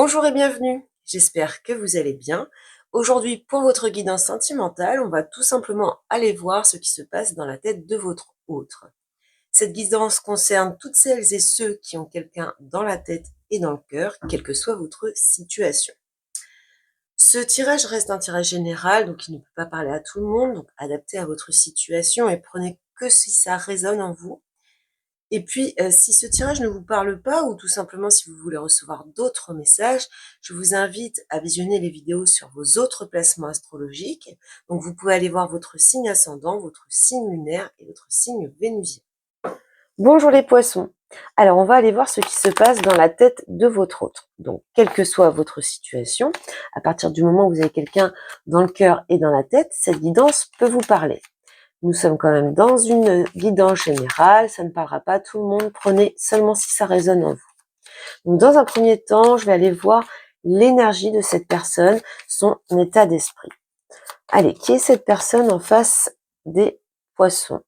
Bonjour et bienvenue, j'espère que vous allez bien. Aujourd'hui, pour votre guidance sentimentale, on va tout simplement aller voir ce qui se passe dans la tête de votre autre. Cette guidance concerne toutes celles et ceux qui ont quelqu'un dans la tête et dans le cœur, quelle que soit votre situation. Ce tirage reste un tirage général, donc il ne peut pas parler à tout le monde, donc adapté à votre situation et prenez que si ça résonne en vous. Et puis, si ce tirage ne vous parle pas ou tout simplement si vous voulez recevoir d'autres messages, je vous invite à visionner les vidéos sur vos autres placements astrologiques. Donc, vous pouvez aller voir votre signe ascendant, votre signe lunaire et votre signe vénusien. Bonjour les poissons. Alors, on va aller voir ce qui se passe dans la tête de votre autre. Donc, quelle que soit votre situation, à partir du moment où vous avez quelqu'un dans le cœur et dans la tête, cette guidance peut vous parler. Nous sommes quand même dans une guidance générale, ça ne parlera pas à tout le monde, prenez seulement si ça résonne en vous. Donc dans un premier temps, je vais aller voir l'énergie de cette personne, son état d'esprit. Allez, qui est cette personne en face des poissons?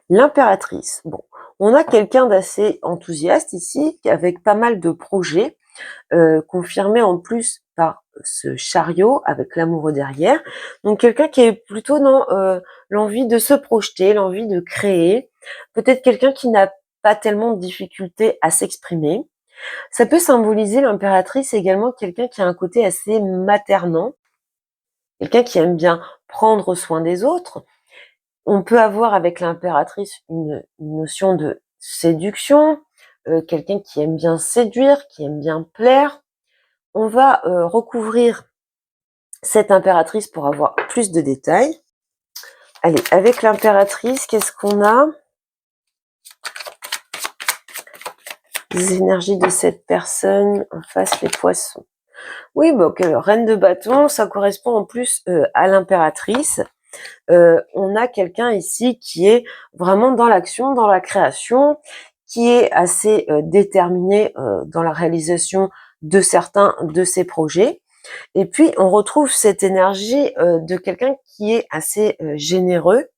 L'impératrice. Bon, on a quelqu'un d'assez enthousiaste ici, avec pas mal de projets, confirmé en plus par ce chariot avec l'amoureux derrière. Donc quelqu'un qui est plutôt dans l'envie de se projeter, l'envie de créer. Peut-être quelqu'un qui n'a pas tellement de difficultés à s'exprimer. Ça peut symboliser l'impératrice également quelqu'un qui a un côté assez maternant, quelqu'un qui aime bien prendre soin des autres. On peut avoir avec l'impératrice une notion de séduction, quelqu'un qui aime bien séduire, qui aime bien plaire. On va recouvrir cette impératrice pour avoir plus de détails. Allez, avec l'impératrice, qu'est-ce qu'on a? Les énergies de cette personne en face, les poissons. Oui, bon, ok, reine de bâton, ça correspond en plus à l'impératrice. On a quelqu'un ici qui est vraiment dans l'action, dans la création, qui est assez déterminé dans la réalisation de certains de ses projets. Et puis, on retrouve cette énergie de quelqu'un qui est assez généreux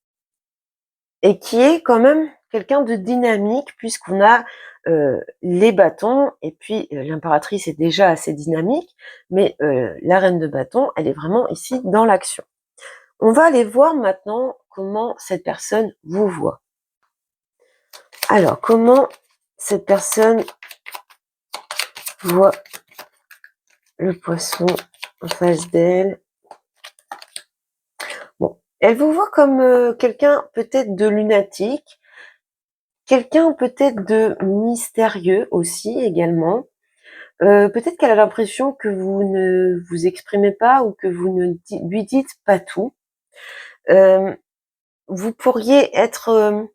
et qui est quand même quelqu'un de dynamique puisqu'on a les bâtons et puis l'impératrice est déjà assez dynamique, mais la reine de bâton, elle est vraiment ici dans l'action. On va aller voir maintenant comment cette personne vous voit. Alors, comment cette personne voit le poisson en face d'elle? Bon, elle vous voit comme quelqu'un peut-être de lunatique, quelqu'un peut-être de mystérieux aussi également. Peut-être qu'elle a l'impression que vous ne vous exprimez pas ou que vous ne lui dites pas tout. Vous pourriez être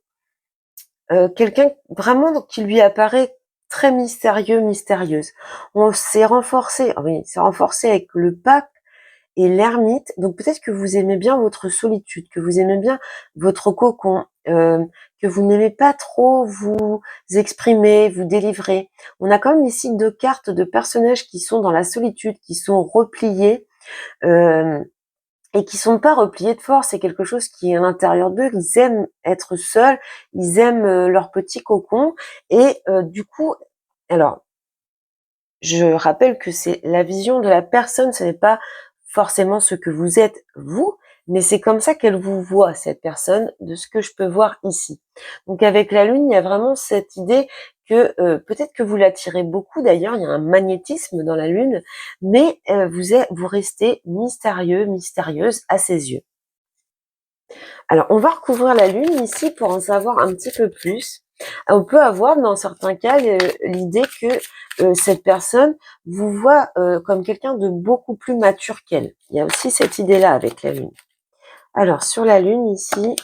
quelqu'un vraiment qui lui apparaît très mystérieux, mystérieuse. On s'est renforcé, oui, c'est renforcé avec le pape et l'ermite. Donc peut-être que vous aimez bien votre solitude, que vous aimez bien votre cocon, que vous n'aimez pas trop vous exprimer, vous délivrer. On a quand même ici deux cartes de personnages qui sont dans la solitude, qui sont repliés. Et qui sont pas repliés de force, c'est quelque chose qui est à l'intérieur d'eux, ils aiment être seuls, ils aiment leur petit cocon, et du coup, alors, je rappelle que c'est la vision de la personne, ce n'est pas forcément ce que vous êtes vous, mais c'est comme ça qu'elle vous voit, cette personne, de ce que je peux voir ici. Donc avec la lune, il y a vraiment cette idée que peut-être que vous l'attirez beaucoup, d'ailleurs, il y a un magnétisme dans la lune, mais vous restez mystérieux, mystérieuse à ses yeux. Alors, on va recouvrir la lune ici pour en savoir un petit peu plus. On peut avoir, dans certains cas, l'idée que cette personne vous voit comme quelqu'un de beaucoup plus mature qu'elle. Il y a aussi cette idée-là avec la lune. Alors, sur la lune ici,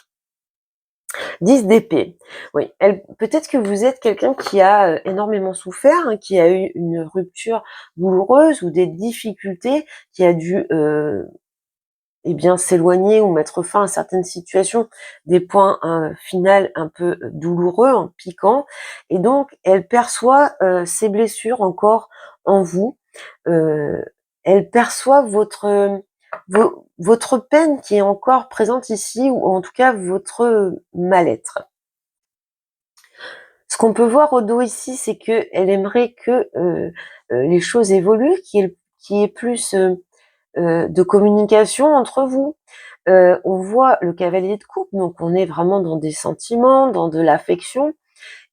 10 d'épée. Oui, peut-être que vous êtes quelqu'un qui a énormément souffert, hein, qui a eu une rupture douloureuse ou des difficultés, qui a dû eh bien s'éloigner ou mettre fin à certaines situations, des points finaux un peu douloureux, piquants, et donc elle perçoit ces blessures encore en vous, elle perçoit votre peine qui est encore présente ici, ou en tout cas votre mal-être. Ce qu'on peut voir au dos ici, c'est que elle aimerait que les choses évoluent, qu'il y ait plus de communication entre vous. On voit le cavalier de coupe, donc on est vraiment dans des sentiments, dans de l'affection,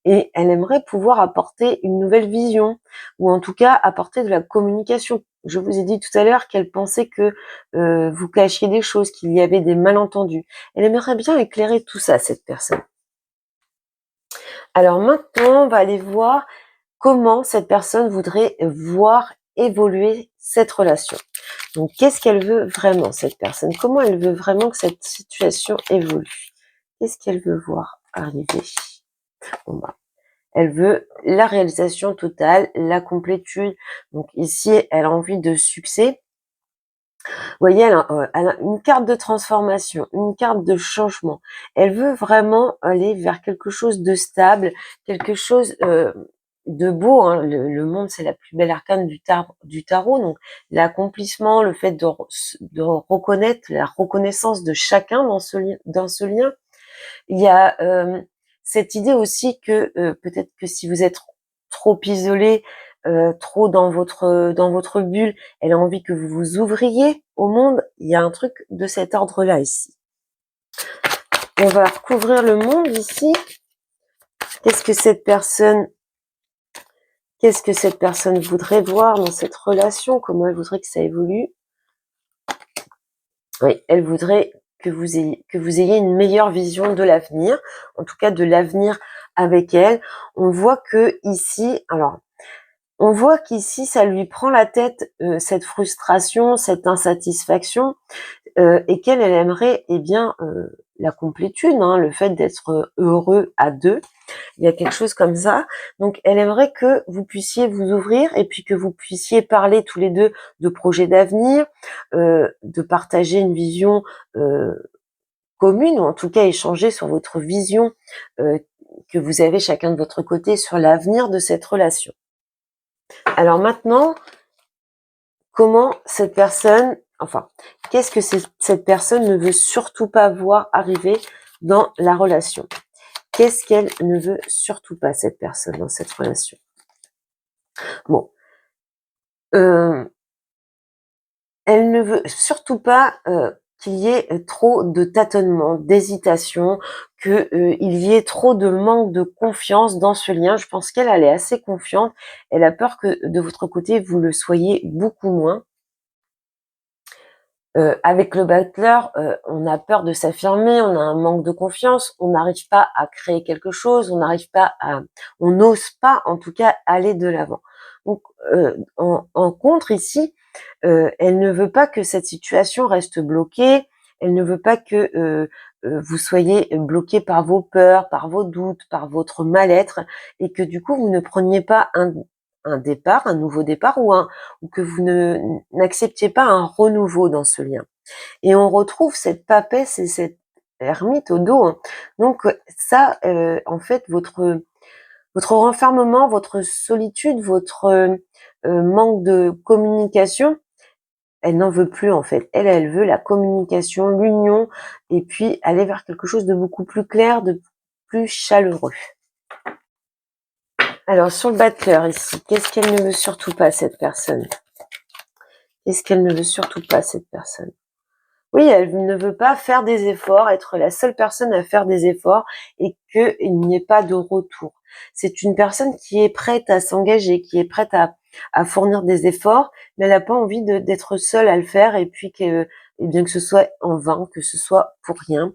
et elle aimerait pouvoir apporter une nouvelle vision, ou en tout cas apporter de la communication. Je vous ai dit tout à l'heure qu'elle pensait que vous cachiez des choses, qu'il y avait des malentendus. Elle aimerait bien éclairer tout ça, cette personne. Alors maintenant, on va aller voir comment cette personne voudrait voir évoluer cette relation. Donc, qu'est-ce qu'elle veut vraiment, cette personne? Comment elle veut vraiment que cette situation évolue? Qu'est-ce qu'elle veut voir arriver? Bon, bah, elle veut la réalisation totale, la complétude. Donc ici, elle a envie de succès. Vous voyez, elle a une carte de transformation, une carte de changement. Elle veut vraiment aller vers quelque chose de stable, quelque chose de beau. Hein. Le monde, c'est la plus belle arcane du tarot. Donc l'accomplissement, le fait de reconnaître la reconnaissance de chacun dans ce lien. Il y a cette idée aussi que peut-être que si vous êtes trop isolé, trop dans votre bulle, elle a envie que vous vous ouvriez au monde. Il y a un truc de cet ordre-là ici. On va recouvrir le monde ici. Qu'est-ce que cette personne voudrait voir dans cette relation? Comment elle voudrait que ça évolue? Oui, elle voudrait que vous ayez une meilleure vision de l'avenir, en tout cas de l'avenir avec elle. On voit que ici, on voit qu'ici, ça lui prend la tête, cette frustration, cette insatisfaction, et qu'elle aimerait, la complétude, hein, le fait d'être heureux à deux. Il y a quelque chose comme ça. Donc, elle aimerait que vous puissiez vous ouvrir et puis que vous puissiez parler tous les deux de projets d'avenir, de partager une vision commune, ou en tout cas échanger sur votre vision que vous avez chacun de votre côté sur l'avenir de cette relation. Alors maintenant, comment cette personne, qu'est-ce que cette personne ne veut surtout pas voir arriver dans la relation? Qu'est-ce qu'elle ne veut surtout pas, cette personne, dans cette relation? Bon, elle ne veut surtout pas qu'il y ait trop de tâtonnements, d'hésitation, que il y ait trop de manque de confiance dans ce lien. Je pense qu'elle est assez confiante. Elle a peur que de votre côté, vous le soyez beaucoup moins. Avec le battleur, on a peur de s'affirmer, on a un manque de confiance, on n'arrive pas à créer quelque chose, on n'ose pas, en tout cas, aller de l'avant. Donc, en contre ici, elle ne veut pas que cette situation reste bloquée. Elle ne veut pas que vous soyez bloqué par vos peurs, par vos doutes, par votre mal-être, et que du coup vous ne preniez pas un nouveau départ, ou que vous n'acceptiez pas un renouveau dans ce lien. Et on retrouve cette papesse et cette ermite au dos. Hein. Donc ça, en fait, votre renfermement, votre solitude, votre manque de communication, elle n'en veut plus en fait. Elle veut la communication, l'union, et puis aller vers quelque chose de beaucoup plus clair, de plus chaleureux. Alors sur le battleur ici, qu'est-ce qu'elle ne veut surtout pas, cette personne? Qu'est-ce qu'elle ne veut surtout pas, cette personne? Oui, elle ne veut pas faire des efforts, être la seule personne à faire des efforts et qu'il n'y ait pas de retour. C'est une personne qui est prête à s'engager, qui est prête à fournir des efforts, mais elle n'a pas envie d'être seule à le faire, et puis bien que ce soit en vain, que ce soit pour rien.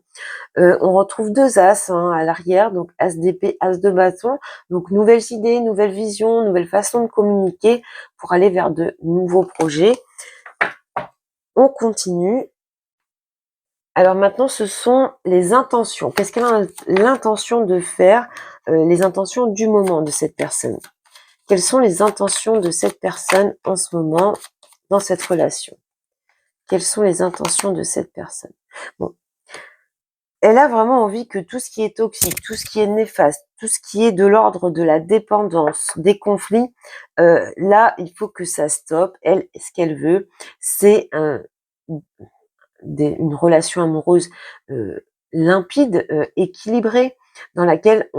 On retrouve deux as à l'arrière, donc as d'épée, as de bâton. Donc nouvelles idées, nouvelles visions, nouvelles façons de communiquer pour aller vers de nouveaux projets. On continue. Alors maintenant, ce sont les intentions. Qu'est-ce qu'elle a l'intention de faire, les intentions du moment de cette personne? Quelles sont les intentions de cette personne en ce moment dans cette relation? Quelles sont les intentions de cette personne? Bon, elle a vraiment envie que tout ce qui est toxique, tout ce qui est néfaste, tout ce qui est de l'ordre de la dépendance, des conflits, là, il faut que ça stoppe. Elle, ce qu'elle veut, c'est une relation amoureuse limpide, équilibrée, dans laquelle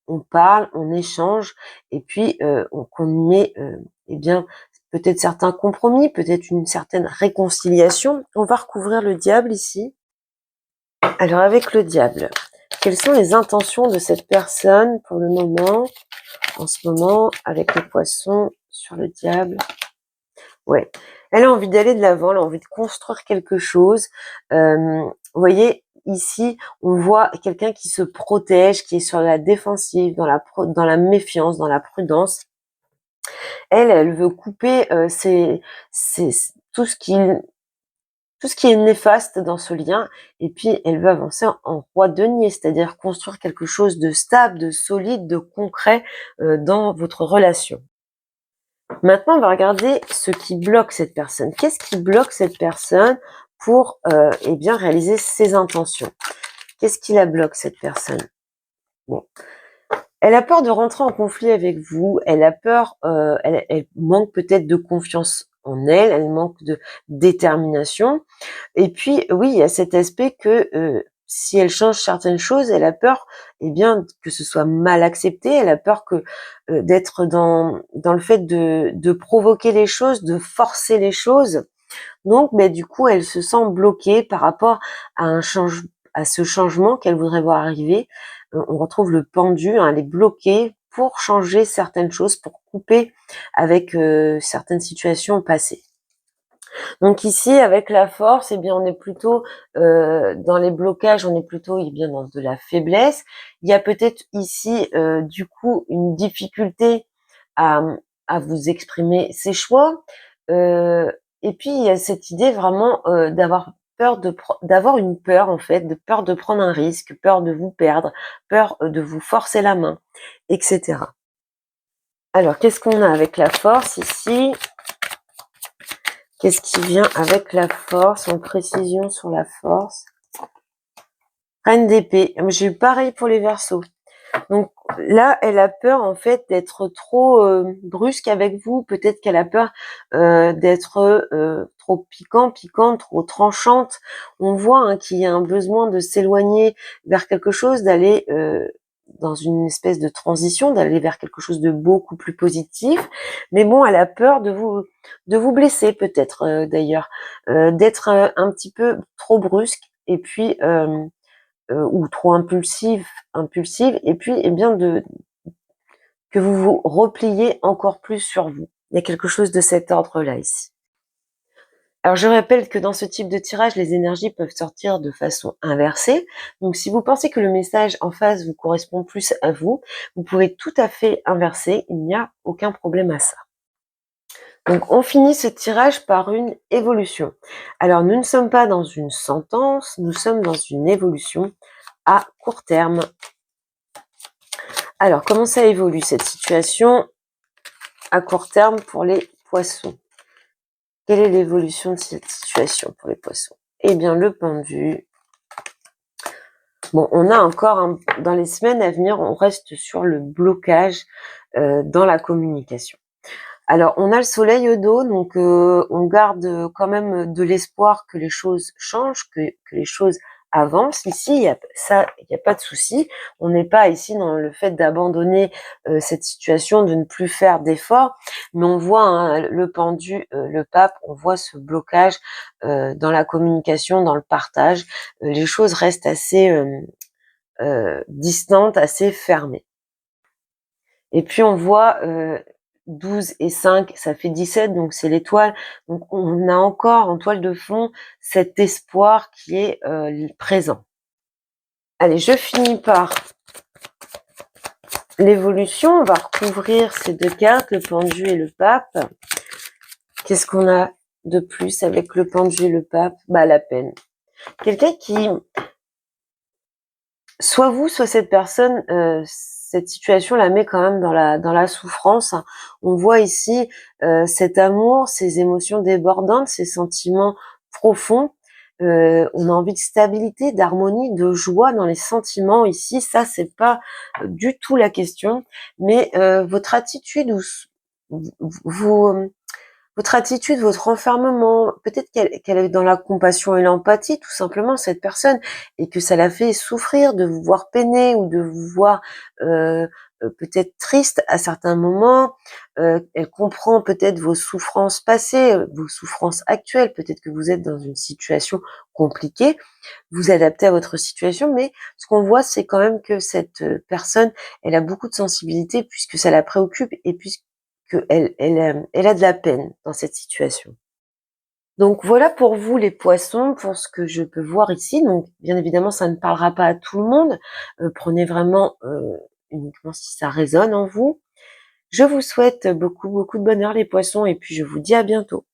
on parle, on échange, et puis qu'on met eh bien peut-être certains compromis, peut-être une certaine réconciliation. On va recouvrir le diable ici. Alors avec le diable, quelles sont les intentions de cette personne pour le moment, en ce moment, avec le poisson sur le diable? Ouais, elle a envie d'aller de l'avant, elle a envie de construire quelque chose. Vous voyez, ici, on voit quelqu'un qui se protège, qui est sur la défensive, dans la méfiance, dans la prudence. Elle veut couper tout ce qui est néfaste dans ce lien, et puis elle veut avancer en roi de denier, c'est-à-dire construire quelque chose de stable, de solide, de concret dans votre relation. Maintenant, on va regarder ce qui bloque cette personne. Qu'est-ce qui bloque cette personne pour eh bien réaliser ses intentions? Qu'est-ce qui la bloque, cette personne? Bon. Elle a peur de rentrer en conflit avec vous, elle a peur, elle manque peut-être de confiance en elle, elle manque de détermination. Et puis, oui, il y a cet aspect que si elle change certaines choses, elle a peur, eh bien, que ce soit mal accepté. Elle a peur que d'être dans le fait de provoquer les choses, de forcer les choses. Donc, ben, du coup, elle se sent bloquée par rapport à ce changement qu'elle voudrait voir arriver. On retrouve le pendu, hein, elle est bloquée pour changer certaines choses, pour couper avec certaines situations passées. Donc ici, avec la force, eh bien, on est plutôt dans les blocages, on est plutôt eh bien dans de la faiblesse. Il y a peut-être ici, du coup, une difficulté à, à vous exprimer ses choix. Et puis il y a cette idée vraiment d'avoir peur d'avoir une peur en fait, de peur de prendre un risque, peur de vous perdre, peur de vous forcer la main, etc. Alors, qu'est-ce qu'on a avec la force ici? Qu'est-ce qui vient avec la force, en précision sur la force? Reine d'épée. J'ai eu pareil pour les Verseaux. Donc là, elle a peur en fait d'être trop brusque avec vous. Peut-être qu'elle a peur d'être trop piquante, trop tranchante. On voit hein, qu'il y a un besoin de s'éloigner vers quelque chose, d'aller dans une espèce de transition, d'aller vers quelque chose de beaucoup plus positif. Mais bon, elle a peur de vous blesser peut-être d'ailleurs, d'être un petit peu trop brusque et puis ou trop impulsive, et puis eh bien que vous vous repliez encore plus sur vous. Il y a quelque chose de cet ordre-là ici. Alors je rappelle que dans ce type de tirage, les énergies peuvent sortir de façon inversée. Donc si vous pensez que le message en face vous correspond plus à vous, vous pouvez tout à fait inverser, il n'y a aucun problème à ça. Donc on finit ce tirage par une évolution. Alors nous ne sommes pas dans une sentence, nous sommes dans une évolution à court terme. Alors, comment ça évolue cette situation à court terme pour les poissons? Quelle est l'évolution de cette situation pour les poissons? Eh bien, le pendu. Bon, on a encore, dans les semaines à venir, on reste sur le blocage dans la communication. Alors, on a le soleil au dos, donc on garde quand même de l'espoir que les choses changent, que les choses avancent. Ici, il y a pas de souci. On n'est pas ici dans le fait d'abandonner cette situation, de ne plus faire d'efforts, mais on voit hein, le pendu, le pape, on voit ce blocage dans la communication, dans le partage. Les choses restent assez distantes, assez fermées. Et puis on voit 12 et 5, ça fait 17, donc c'est l'étoile. Donc on a encore en toile de fond cet espoir qui est présent. Allez, je finis par l'évolution. On va recouvrir ces deux cartes, le pendu et le pape. Qu'est-ce qu'on a de plus avec le pendu et le pape? Bah la peine. Quelqu'un qui, soit vous, soit cette personne, cette situation la met quand même dans la souffrance. On voit ici cet amour, ces émotions débordantes, ces sentiments profonds. On a envie de stabilité, d'harmonie, de joie dans les sentiments. Ici, ça c'est pas du tout la question, mais votre attitude, vous votre attitude, votre enfermement, peut-être qu'elle est dans la compassion et l'empathie, tout simplement, cette personne, et que ça la fait souffrir de vous voir peiner ou de vous voir peut-être triste à certains moments. Elle comprend peut-être vos souffrances passées, vos souffrances actuelles. Peut-être que vous êtes dans une situation compliquée. Vous adaptez à votre situation, mais ce qu'on voit, c'est quand même que cette personne, elle a beaucoup de sensibilité puisque ça la préoccupe et puisque elle a de la peine dans cette situation. Donc voilà pour vous les poissons, pour ce que je peux voir ici. Donc bien évidemment, ça ne parlera pas à tout le monde. Prenez vraiment uniquement si ça résonne en vous. Je vous souhaite beaucoup, beaucoup de bonheur les poissons et puis je vous dis à bientôt.